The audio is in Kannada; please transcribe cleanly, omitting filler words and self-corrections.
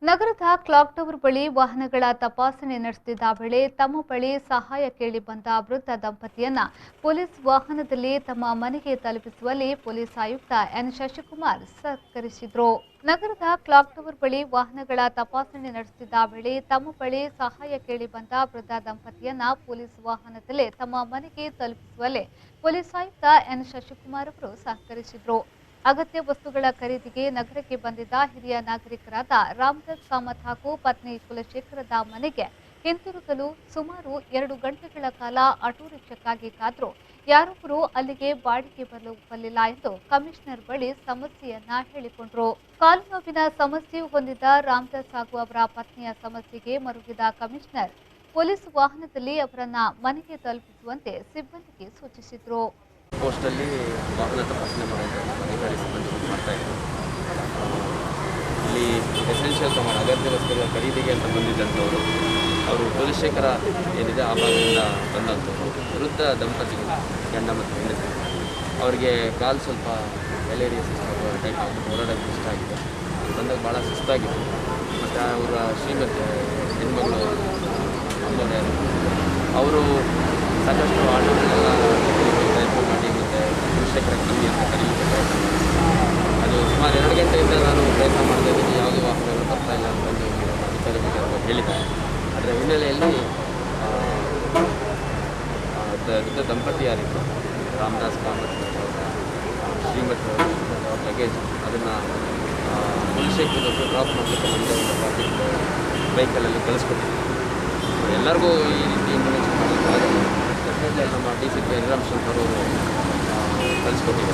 ನಗರದ ಕ್ಲಾಕ್ ಟವರ್ ಬಳಿ ವಾಹನಗಳ ತಪಾಸಣೆ ನಡೆಸುತ್ತಿದ್ದ ವೇಳೆ ತಮ್ಮ ಬಳಿ ಸಹಾಯ ಕೇಳಿ ಬಂದ ವೃದ್ಧ ದಂಪತಿಯನ್ನ ಪೊಲೀಸ್ ವಾಹನದಲ್ಲಿ ತಮ್ಮ ಮನೆಗೆ ತಲುಪಿಸುವಲ್ಲಿ ಪೊಲೀಸ್ ಆಯುಕ್ತ ಎನ್ ಶಶಿಕುಮಾರ್ ಸಹಕರಿಸಿದರು. ನಗರದ ಕ್ಲಾಕ್ ಟವರ್ ಬಳಿ ವಾಹನಗಳ ತಪಾಸಣೆ ನಡೆಸುತ್ತಿದ್ದ ವೇಳೆ ತಮ್ಮ ಬಳಿ ಸಹಾಯ ಕೇಳಿ ಬಂದ ವೃದ್ಧ ದಂಪತಿಯನ್ನ ಪೊಲೀಸ್ ವಾಹನದಲ್ಲೇ ತಮ್ಮ ಮನೆಗೆ ತಲುಪಿಸುವಲ್ಲಿ ಪೊಲೀಸ್ ಆಯುಕ್ತ ಎನ್ ಶಶಿಕುಮಾರ್ ಅವರು ಸಹಕರಿಸಿದರು. ಅಗತ್ಯ ವಸ್ತುಗಳ ಖರೀದಿಗೆ ನಗರಕ್ಕೆ ಬಂದಿದ್ದ ಹಿರಿಯ ನಾಗರಿಕರಾದ ರಾಮದಾಸ್ ಕಾಮತ್ ಹಾಗೂ ಪತ್ನಿ ಕುಲಶೇಖರದ ಮನೆಗೆ ಹಿಂತಿರುಗಲು ಸುಮಾರು 2 ಗಂಟೆಗಳ ಕಾಲ ಆಟೋ ರಿಕ್ಷಾಕ್ಕಾಗಿ ಕಾದ್ರು ಯಾರೊಬ್ಬರು ಅಲ್ಲಿಗೆ ಬಾಡಿಗೆ ಬರಲಿಲ್ಲ ಎಂದು ಕಮಿಷನರ್ ಬಳಿ ಸಮಸ್ಯೆಯನ್ನ ಹೇಳಿಕೊಂಡರು. ಕಾಲು ನೋವಿನ ಸಮಸ್ಯೆ ಹೊಂದಿದ್ದ ರಾಮದಾಸ್ ಹಾಗೂ ಅವರ ಪತ್ನಿಯ ಸಮಸ್ಯೆಗೆ ಮರುಗಿದ ಕಮಿಷನರ್ ಪೊಲೀಸ್ ವಾಹನದಲ್ಲಿ ಅವರನ್ನ ಮನೆಗೆ ತಲುಪಿಸುವಂತೆ ಸಿಬ್ಬಂದಿಗೆ ಸೂಚಿಸಿದರು. ಪೋಸ್ಟಲ್ಲಿ ವಾಹನ ತಪಾಸಣೆ ಮಾಡುವಂಥ ಅಧಿಕಾರಿ ಸಿಬ್ಬಂದಿಗಳು ಮಾಡ್ತಾಯಿದ್ರು. ಇಲ್ಲಿ ಎಸೆನ್ಷಿಯಲ್ ಸಾಮಾನು ಅಗತ್ಯ ವಸ್ತುಗಳ ಖರೀದಿಗೆ ಅಂತ ಬಂದಿದ್ದಂಥವರು ಅವರು ಕುಲಶೇಖರ ಏನಿದೆ ಆ ಭಾಗದಿಂದ ಬಂದಂಥವ್ರು ವೃದ್ಧ ದಂಪತಿಗಳು ಗಂಡ ಮತ್ತು ಹೆಂಡತಿ. ಅವರಿಗೆ ಕಾಲು ಸ್ವಲ್ಪ ಎಲೇರಿಯಸ್ ಟೈಪ್ ಆಗಿ ಓಡಾಡೋಕ್ಕೆ ಇಷ್ಟ ಆಗಿದೆ. ಬಂದಾಗ ಭಾಳ ಸುಸ್ತಾಗಿದೆ. ಮತ್ತು ಅವರ ಶ್ರೀಮತಿ ಹೆಣ್ಮಗಳು ಅಮ್ಮನೇ ಅವರು ಸಾಕಷ್ಟು ಆಟೋಗಳೆಲ್ಲ ಪ್ರಯತ್ನ ಮಾಡಿ ಮತ್ತು ಕುಲಶೇಖರ ಕಮ್ಮಿ ಅಂತ ಕರೀಲಿಕ್ಕೆ ಪ್ರಯತ್ನ ಮಾಡಿ ಅದು ಸುಮಾರು 2 ಗಂಟೆಯಿಂದ ನಾನು ಪ್ರಯತ್ನ ಮಾಡ್ತಾ ಇದ್ದೀನಿ. ಯಾವುದೇ ವಾಹನಗಳು ಬರ್ತಾ ಇಲ್ಲ ಅಂತಂದು ಅಧಿಕಾರಿಗಳು ಹೇಳಿದ್ದಾರೆ. ಅದರ ಹಿನ್ನೆಲೆಯಲ್ಲಿ ವೃದ್ಧ ದಂಪತಿ ಯಾರಿದ್ರು ರಾಮದಾಸ್ ಕಾಮತ್ ಶ್ರೀಮತಿ ಅವ್ರ ಲಗೇಜ್ ಅದನ್ನು ಕುಲಶೇಖರದವರು ಡ್ರಾಪ್ ಮಾಡಲಿಕ್ಕೆ ನಮ್ಮದೇ ಒಂದು ಟ್ರಾಫಿಕ್ ವೆಹಿಕಲಲ್ಲಿ ಕಳಿಸ್ಕೊಟ್ಟಿದ್ದೀವಿ. ಎಲ್ಲರಿಗೂ ಈ ರೀತಿ ಇನ್ಫಾರ್ಮೇಷನ್ ಮಾಡಲಿಕ್ಕೆ ಡೆಫಿನೆಟ್ಲಿ ನಮ್ಮ ಡಿ ಸಿ ಪಿ ಇನ್ಫಾರ್ಮೇಷನ್ ಅವರು ಕಳಿಸ್ಕೊಟ್ಟಿದ್ದಾರೆ.